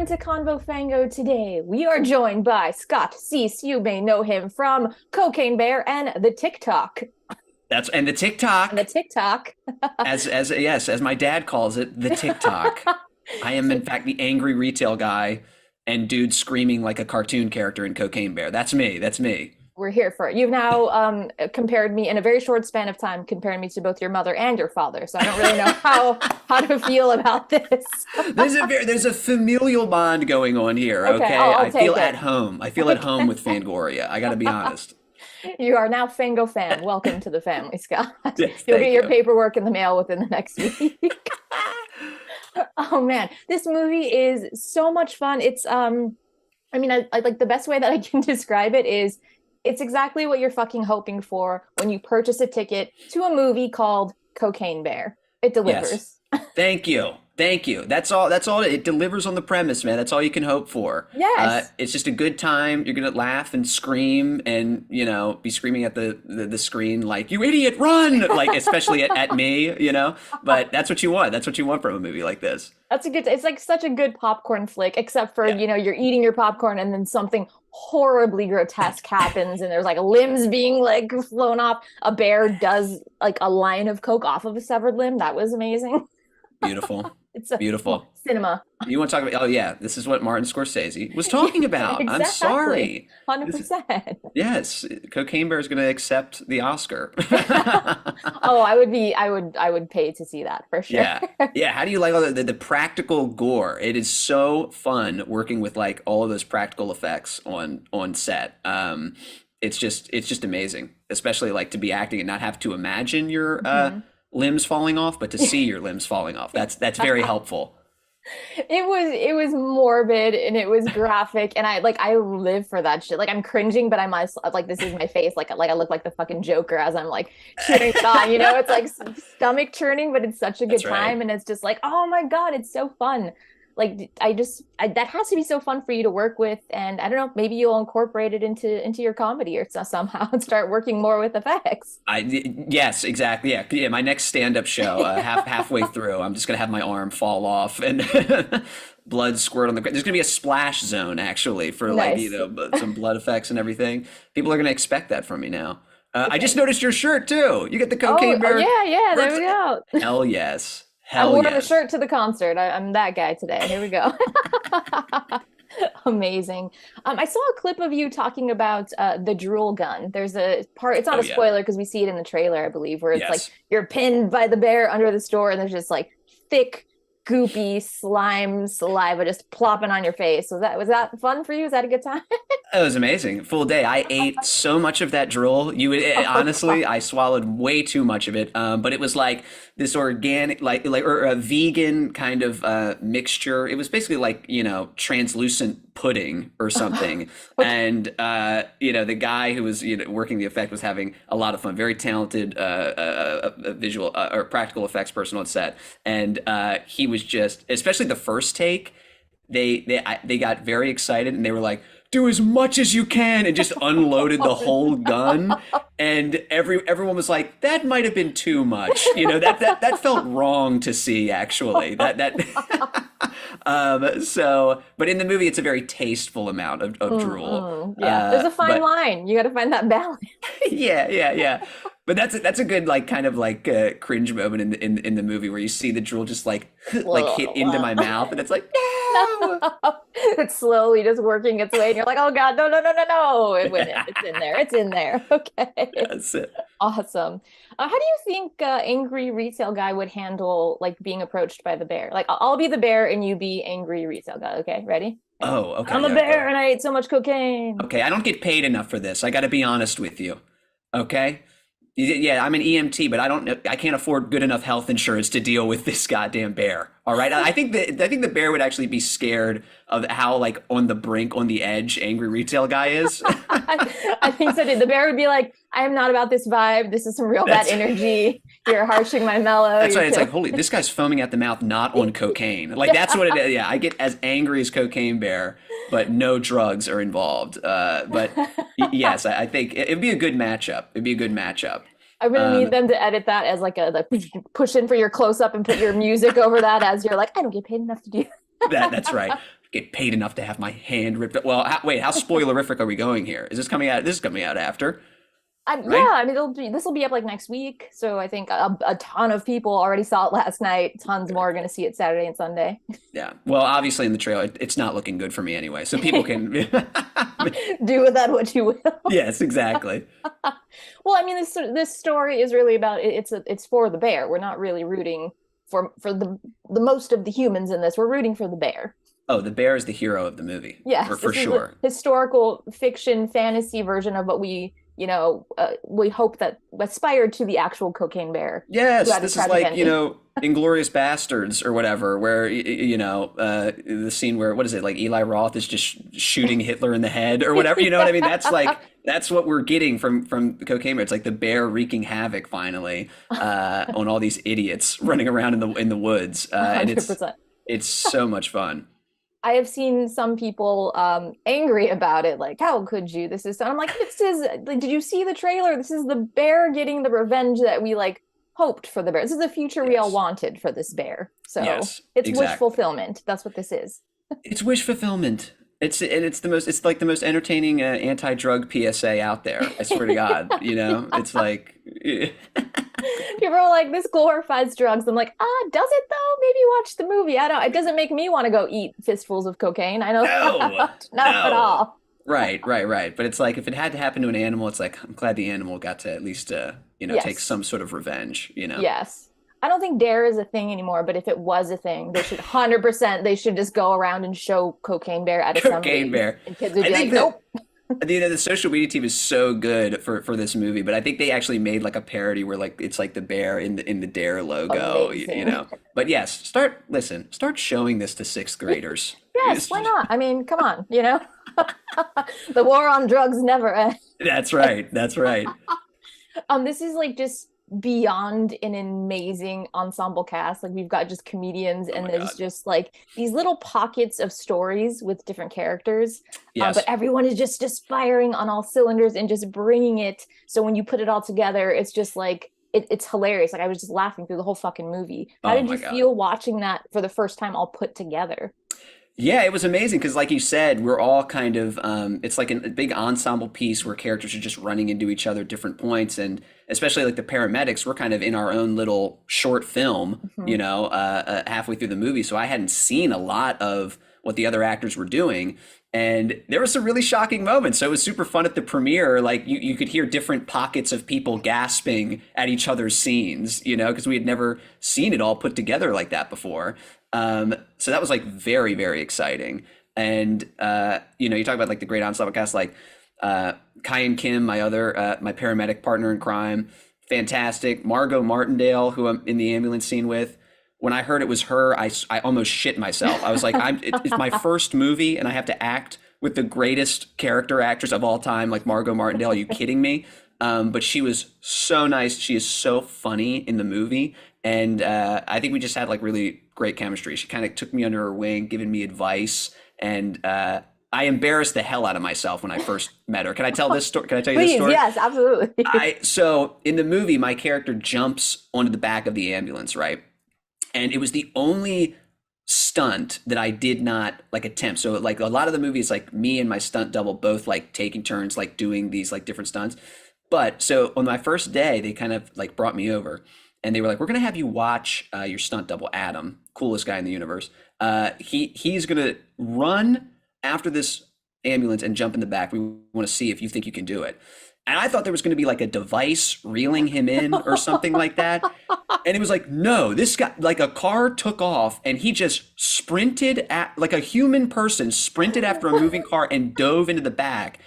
Welcome to Convo Fango. Today we are joined by Scott Seiss. You may know him from Cocaine Bear and the TikTok. And the TikTok, And the TikTok. as my dad calls it, the TikTok. I am in fact the angry retail guy and dude screaming like a cartoon character in Cocaine Bear. That's me. That's me. We're here for it. You've now compared me in a very short span of time, comparing me to both your mother and your father. So I don't really know how to feel about this. There's a familial bond going on here. Okay, I'll I feel take it. at home. I feel at home with Fangoria. I got to be honest. You are now Fango fan. Welcome to the family, Scott. Yes, You'll thank get your you. paperwork in the mail within the next week. Oh man, this movie is so much fun. It's I like the best way that I can describe it is it's exactly what you're fucking hoping for when you purchase a ticket to a movie called Cocaine Bear. It delivers. Yes. Thank you. Thank you. That's all. That's all. It delivers on the premise, man. That's all you can hope for. Yes. It's just a good time. You're gonna laugh and scream, and be screaming at the screen like "You idiot, run!" Like especially at me, But that's what you want. That's what you want from a movie like this. That's a good, it's like such a good popcorn flick, except for, Yeah. you're eating your popcorn and then something horribly grotesque happens and there's like limbs being like flown off. A bear does like a line of coke off of a severed limb. That was amazing. Beautiful. It's a Beautiful. cinema. You want to talk about? Oh yeah, this is what Martin Scorsese was talking about. I'm Exactly. sorry. 100%. Yes, Cocaine Bear is going to accept the Oscar. Oh, I would pay to see that for sure. Yeah. Yeah. How do you like all the practical gore? It is so fun working with like all of those practical effects on set. It's just amazing, especially like to be acting and not have to imagine your limbs falling off, but to see your limbs falling off. That's very helpful. It was morbid and it was graphic and I live for that shit. Like I'm cringing, but I'm like this is my face. Like I look like the fucking Joker as I'm like cheering it on. It's like stomach churning, but it's such a good That's right. time and it's just like, oh my God, it's so fun. Like that has to be so fun for you to work with, and I don't know, maybe you'll incorporate it into your comedy or somehow and start working more with effects. Yes, exactly. Yeah, yeah. My next stand-up show, halfway through, I'm just gonna have my arm fall off and blood squirt on the ground. There's gonna be a splash zone actually for like Nice. some blood effects and everything. People are gonna expect that from me now. I just noticed your shirt too. You get the Cocaine Bear. Yeah, there we go. Hell yes. I Hell wore the yes. shirt to the concert. I'm that guy today. Here we go. Amazing. I saw a clip of you talking about the drool gun. There's a part, it's not Oh a yeah. spoiler because we see it in the trailer, I believe, where it's like Yes. you're pinned by the bear under the store and there's just like thick, goopy slime saliva just plopping on your face. Was that fun for you? Was that a good time? It was amazing. Full day. I ate so much of that drool. Honestly, I swallowed way too much of it. But it was like this organic, or a vegan kind of mixture. It was basically like translucent pudding or something. And the guy who was working the effect was having a lot of fun. Very talented visual or practical effects person on set, and he was just, especially the first take. They got very excited and they were like, do as much as you can, and just unloaded the whole gun. And everyone was like, that might have been too much. That felt wrong to see actually. But in the movie it's a very tasteful amount of drool. Yeah, there's a fine But line. You got to find that balance. yeah. But that's a good like kind of like cringe moment in the movie where you see the drool just like like hit into my mouth and it's like no. It's slowly just working its way, and you're like, "Oh God, no, no, no, no, no!" It's in there. It's in there. Okay, That's it. awesome. How do you think angry retail guy would handle like being approached by the bear? Like, I'll be the bear and you be angry retail guy. Okay, ready? Oh, okay. I'm a Yeah, bear and I ate so much cocaine. okay, I don't get paid enough for this. I got to be honest with you. Okay? Yeah, I'm an EMT, but I can't afford good enough health insurance to deal with this goddamn bear. All right? I think the bear would actually be scared of how like on the brink, on the edge angry retail guy is. I think so. The bear would be like, "I am not about this vibe. This is some real bad That's energy. You're harshing my mellow. That's You're right. It's like, holy, this guy's foaming at the mouth, not on cocaine. Like that's what it is. Yeah, I get as angry as Cocaine Bear, but no drugs are involved. But yes, I think it'd be a good matchup. It'd be a good matchup. I'm gonna need them to edit that as like a push in for your close up and put your music over that as you're like, I don't get paid enough to do That's right. get paid enough to have my hand ripped. Well, wait, how spoilerific are we going here? Is this coming out? This is coming out after, Yeah, right? I mean, this will be up like next week. So I think a ton of people already saw it last night. Tons more are going to see it Saturday and Sunday. Yeah. Well, obviously in the trailer, it's not looking good for me anyway. So people can. Do with that what you will. Yes, exactly. Well, I mean, this story is really about it's for the bear. We're not really rooting for the most of the humans in this. We're rooting for the bear. Oh, the bear is the hero of the movie, Yes, for this is the sure. historical fiction fantasy version of what we hope that aspired to the actual cocaine bear who Yes, had a this is tragic like, ending. Inglorious Bastards or whatever, where, the scene where, what is it, like Eli Roth is just shooting Hitler in the head or whatever, you know what I mean? That's like, that's what we're getting from the Cocaine Bear. It's like the bear wreaking havoc finally on all these idiots running around in the woods. And 100%. it's so much fun. I have seen some people angry about it, like, how could you? This is, I'm like, this is, like, did you see the trailer? This is the bear getting the revenge that we like hoped for the bear. This is the future we all Yes. wanted for this bear. So Yes, it's wish exactly. fulfillment. That's what this is. It's wish fulfillment. It's like the most entertaining anti-drug PSA out there. I swear to God, it's like People are like, this glorifies drugs. I'm like, does it though? Maybe watch the movie. I don't, it doesn't make me want to go eat fistfuls of cocaine. I know no, not at no. all. Right, right, right. But it's like if it had to happen to an animal, it's like I'm glad the animal got to at least take Yes. some sort of revenge. Yes. I don't think dare is a thing anymore, but if it was a thing, they should 100% they should just go around and show Cocaine Bear at Cocaine assemblies. Bear. And kids would I be think like, that nope. the social media team is so good for this movie, but I think they actually made like a parody where like it's like the bear in the Dare logo, you Amazing. know. But yes, start showing this to sixth graders. Yes, why not? I mean, come on, you know? The war on drugs never ends. That's right. That's right. This is like just beyond an amazing ensemble cast. Like we've got just comedians, Oh and my there's God. just like these little pockets of stories with different characters. But Yes. everyone is just firing on all cylinders and just bringing it. So when you put it all together, it's just like it's hilarious. Like I was just laughing through the whole fucking movie. How Oh did my you God. feel watching that for the first time all put together? Yeah, it was amazing because, like you said, we're all kind of, it's like a big ensemble piece where characters are just running into each other at different points. And especially like the paramedics, we're kind of in our own little short film, Mhm. halfway through the movie. So I hadn't seen a lot of what the other actors were doing. And there were some really shocking moments. So it was super fun at the premiere. Like you could hear different pockets of people gasping at each other's scenes, because we had never seen it all put together like that before. So that was like very, very exciting. And you talk about like the great ensemble cast, like Kai and Kim, my paramedic partner in crime, fantastic. Margot Martindale, who I'm in the ambulance scene with. When I heard it was her, I almost shit myself. I was like, it's my first movie, and I have to act with the greatest character actress of all time, like Margot Martindale. Are you kidding me? But she was so nice. She is so funny in the movie. And I think we just had like really great chemistry. She kind of took me under her wing, giving me advice. And I embarrassed the hell out of myself when I first met her. Can I tell this story? Can I tell you this Please, story? yes, absolutely. So in the movie, my character jumps onto the back of the ambulance, right? And it was the only stunt that I did not like attempt. So like a lot of the movies, like me and my stunt double both like taking turns, like doing these like different stunts. But so on my first day, they kind of like brought me over and they were like, we're going to have you watch your stunt double, Adam, coolest guy in the universe. He's going to run after this ambulance and jump in the back. We want to see if you think you can do it. And I thought there was going to be like a device reeling him in or something like that. And it was like, no, this guy, like a car took off and he just sprinted like a human person sprinted after a moving car and dove into the back.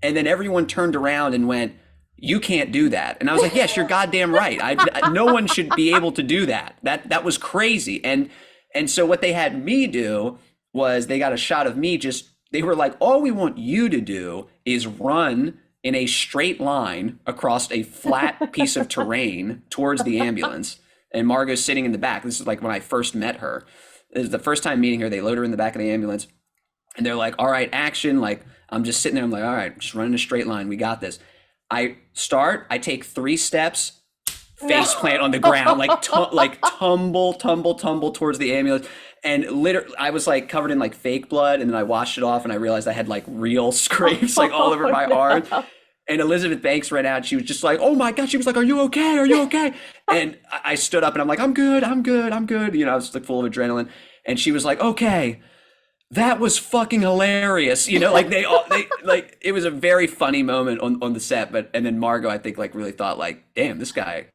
And then everyone turned around and went, you can't do that. And I was like, yes, you're goddamn right. No one should be able to do that. That was crazy. And so what they had me do was they got a shot of me they were like, all we want you to do is run in a straight line across a flat piece of terrain towards the ambulance. And Margot's sitting in the back. This is like when I first met her. This is the first time meeting her. They load her in the back of the ambulance. And they're like, all right, action. Like, I'm just sitting there. I'm like, all right, just run in a straight line. We got this. I take 3 steps, face plant on the ground, like tumble towards the ambulance. And literally, I was like covered in like fake blood, and then I washed it off, and I realized I had like real scrapes like all over my arm. No. And Elizabeth Banks ran out. And she was just like, "Oh my God!" She was like, "Are you okay? Are you okay?" And I stood up, and I'm like, "I'm good. I'm good. I'm good." You know, I was like full of adrenaline. And she was like, "Okay, that was fucking hilarious." You know, like they like it was a very funny moment on the set. But and then Margot, I think, like really thought like, "Damn, this guy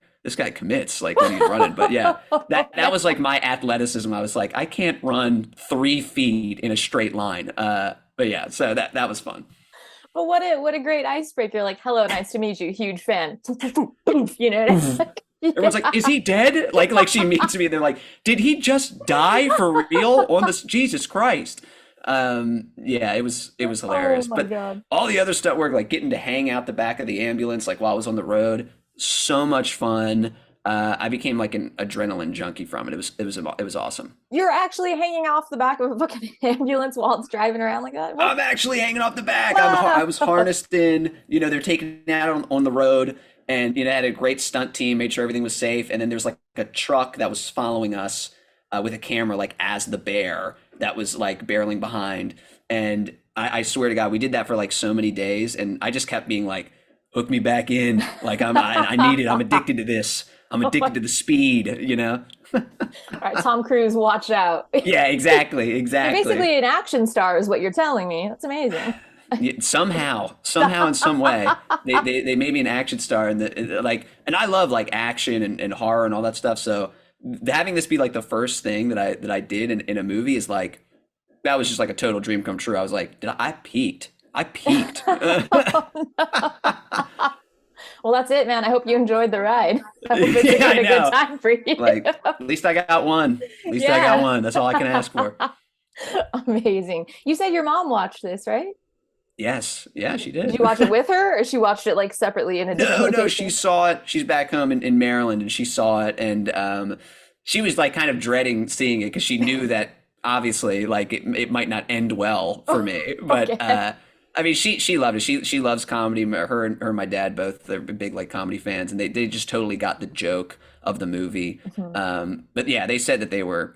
commits like when he's running." But yeah, that was like my athleticism. I was like, I can't run 3 feet in a straight line. But yeah, so that was fun. But what a great icebreaker. Like, hello, nice to meet you, huge fan. You know, like, Everyone's like, "Is he dead?" Like she meets me. They're like, "Did he just die for real on this?" Jesus Christ. Yeah, it was oh hilarious. my But God. all the other stuff work, like getting to hang out the back of the ambulance, like while I was on the road, so much fun. I became like an adrenaline junkie from it. It was awesome. You're actually hanging off the back of a fucking ambulance while it's driving around like that? What? I'm actually hanging off the back. I Wow. was harnessed in. You know, they're taking it out on the road, and you know, had a great stunt team, made sure everything was safe. And then there's like a truck that was following us with a camera, like as the bear that was like barreling behind. And I swear to God, we did that for like so many days, and I just kept being like, "Hook me back in. Like I need it. I'm addicted to this. I'm Oh my, addicted to the speed." You know? all right, Tom Cruise, watch out. Yeah, exactly, You're exactly. basically an action star, is what you're telling me. That's amazing. Yeah, somehow in some way they made me an action star, and like, and I love like action and horror and all that stuff. So having this be like the first thing that I did in a movie is like, that was just like a total dream come true. I was like, I peaked. I peaked. Well, that's it, man. I hope you enjoyed the ride. I hope it's Yeah, been I a good know. time for you. Like, at least I got one. At least I got Yeah. one. That's all I can ask for. Amazing. You said your mom watched this, right? Yes. Yeah, she Did did. you watch it with her, or she watched it like separately in a different No, she location? saw it. She's back home in Maryland, and she saw it, and she was like kind of dreading seeing it because she knew that obviously like it might not end well for me. But Okay. I mean, she loved it. She loves comedy. Her and my dad both, they're big like comedy fans, and they just totally got the joke of the movie. Mhm. But yeah, they said that they were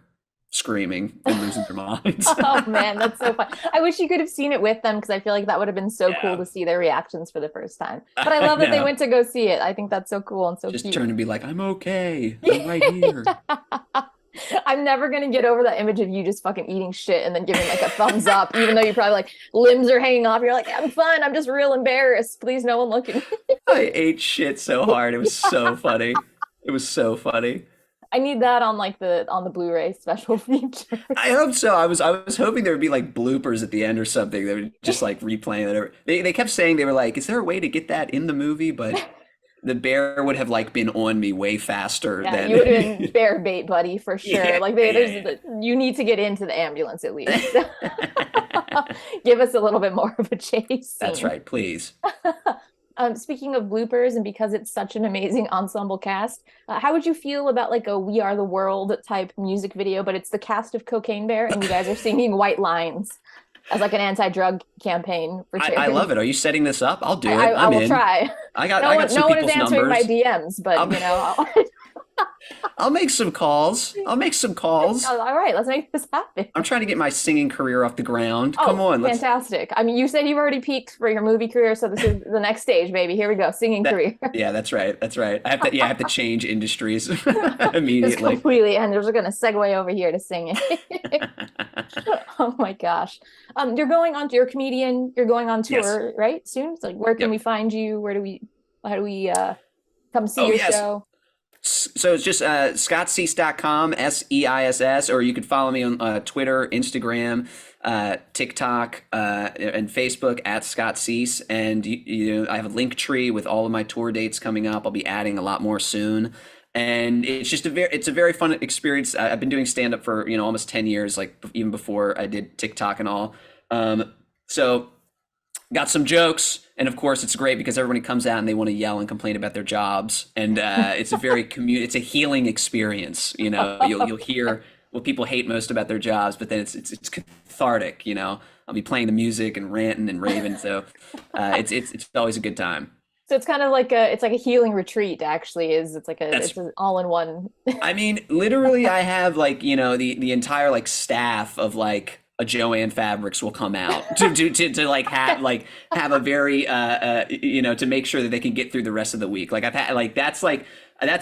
screaming and losing their minds. Oh man, that's so fun. I wish you could have seen it with them because I feel like that would have been so cool Yeah, to see their reactions for the first time. But I I love that they know. went to go see it. I think that's so cool and so Just cute. turn and be like, "I'm okay. I'm right here." I'm never gonna get over that image of you just fucking eating shit and then giving like a thumbs up, even though you probably like limbs are hanging off. You're like, I'm fine. I'm just real embarrassed. Please, no one look at me. I ate shit so hard. It was so funny. It was so funny. I need that on like the Blu-ray special feature. I hope so. I was hoping there would be like bloopers at the end or something that would just like replaying it. They kept saying, they were like, "Is there a way to get that in the movie?" But the bear would have like been on me way faster Yeah, than. you would have been bear bait buddy for sure. Yeah, Like yeah, you need to get into the ambulance at least. yeah. Give us a little bit more of a chase That's scene. right. Please. Speaking of bloopers, and because it's such an amazing ensemble cast, how would you feel about like a "We Are the World" type music video, but it's the cast of Cocaine Bear and you guys are singing White Lines as like an anti-drug campaign for I charity? love it. Are you setting this up? I'll do I, it. I I'm will in. try. I got No I one, got some no one is people's answering my numbers. DMs, but I'll, you know, I'll make some calls. I'll make some calls. all right, let's make this happen. I'm trying to get my singing career off the ground. Come Oh, on, let's. fantastic. I mean, you said you've already peaked for your movie career, so this is the next stage, baby. Here we go, singing That, career. yeah, that's right. That's right. I have to change industries Just immediately. completely, and we're just gonna segue over here to singing. Oh my gosh. You're going on, you're a comedian, you're going on Yes. tour, right? Soon? So like, where can we Yep. find you? How do we come see Oh, your yes. show? So it's just scottseiss.com, SEISS, or you could follow me on Twitter, Instagram, TikTok, and Facebook at Scott Seiss. And I have a link tree with all of my tour dates coming up. I'll be adding a lot more soon. And it's just it's a very fun experience. I've been doing stand up for almost 10 years, like even before I did TikTok and all. So got some jokes, and of course it's great because everybody comes out and they want to yell and complain about their jobs, and it's a very it's a healing experience. You'll hear what people hate most about their jobs, but then it's cathartic. I'll be playing the music and ranting and raving, so it's always a good time. So it's kind of like a healing retreat actually is That's it's an all-in-one. I mean, literally, I have like, the entire like staff of like a Joanne Fabrics will come out to like have a very to make sure that they can get through the rest of the week. That's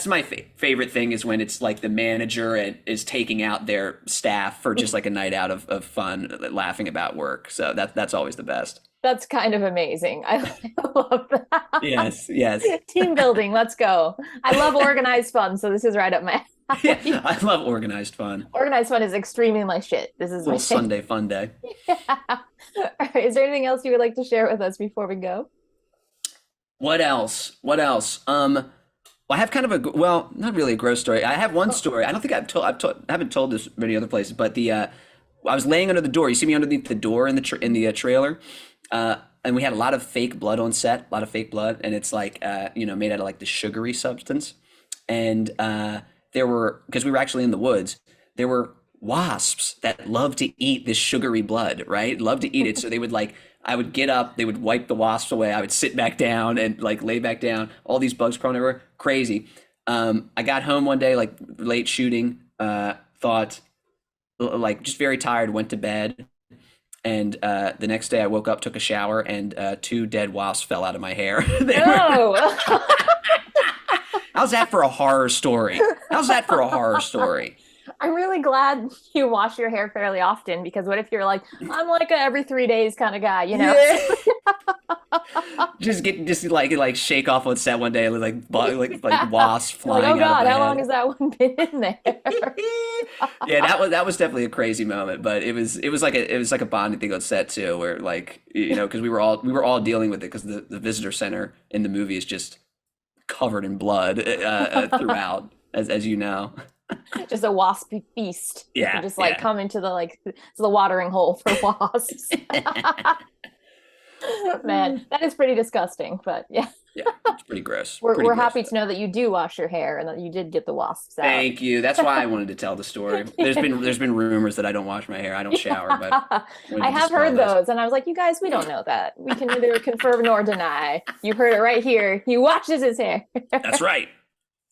my favorite thing is when it's like the manager is taking out their staff for just like a night out of fun, laughing about work. So that's always the best. That's kind of amazing. I love that. Yes, yes. Team building, let's go. I love organized fun, so this is right up my Yeah, alley. I love organized fun. Organized fun is extremely my shit. This is my Little thing. Sunday fun day. Yeah. All right. Is there anything else you would like to share with us before we go? What else? What else? Well, I have kind of well, not really a gross story. I have one story. I don't think I haven't told this many other places, but I was laying under the door. You see me underneath the door in the trailer, and we had a lot of fake blood on set, a lot of fake blood, and it's like made out of like the sugary substance, and there were because we were actually in the woods, there were wasps that love to eat this sugary blood, right? Love to eat it, so they would like. I would get up, they would wipe the wasps away. I would sit back down and like lay back down. All these bugs crawling everywhere, crazy. I got home one day, like late shooting, thought like just very tired, went to bed. And the next day I woke up, took a shower, and two dead wasps fell out of my hair. No. How's that for a horror story? How's that for a horror story? I'm really glad you wash your hair fairly often because what if you're like, I'm like a every 3 days kind of guy, you know? Yeah. just like shake off on set one day, like wasps Like, flying oh out of God, my how long head. has that one been in there? Yeah, that was definitely a crazy moment, but it was like a bonding thing on set too, where like because we were all dealing with it because the visitor center in the movie is just covered in blood throughout, as you know. Just a waspy feast. You Yeah, can just like yeah, come into the watering hole for wasps. Man, that is pretty disgusting, but yeah. yeah. It's pretty gross. We're Pretty we're gross. happy to know that you do wash your hair and that you did get the wasps out. Thank you. That's why I wanted to tell the story. There's been rumors that I don't wash my hair, I don't shower, but I wanted I to have dispel heard those. those, and I was like, you guys, we don't know that. We can neither confirm nor deny. You heard it right here. He washes his hair. That's right.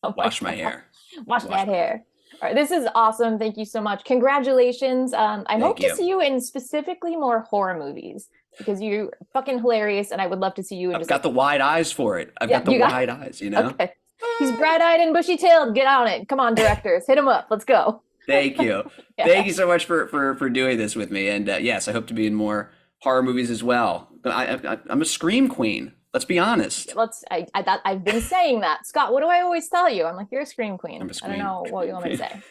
Oh my Wash my God. hair. Wash Wash that my hair. All right, this is awesome. Thank you so much. Congratulations. I hope Thank to you. see you in specifically more horror movies because you're fucking hilarious, and I would love to see you in I've just got the wide eyes for it. I've yeah, got the you got wide eyes. okay. He's bright-eyed and bushy-tailed. Get on it. Come on, directors, hit him up. Let's go. Thank you. Yeah. Thank you so much for doing this with me. And yes, I hope to be in more horror movies as well. But I'm a scream queen. Let's be honest. I've been saying that. Scott, what do I always tell you? I'm like, you're a scream queen. I'm a I don't scream. know what you want me to say.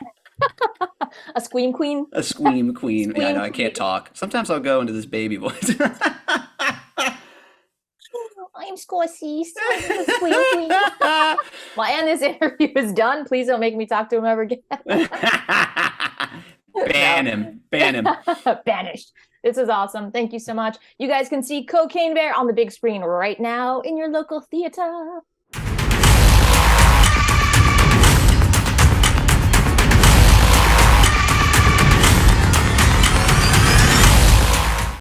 A scream queen? A scream queen. Yeah, I Scream know I queen. can't talk. Sometimes I'll go into this baby voice. I'm Scott Seiss. I'm the scream queen. Well, and this interview is done. Please don't make me talk to him ever again. Ban No. him. Ban him. Banished. This is awesome. Thank you so much. You guys can see Cocaine Bear on the big screen right now in your local theater.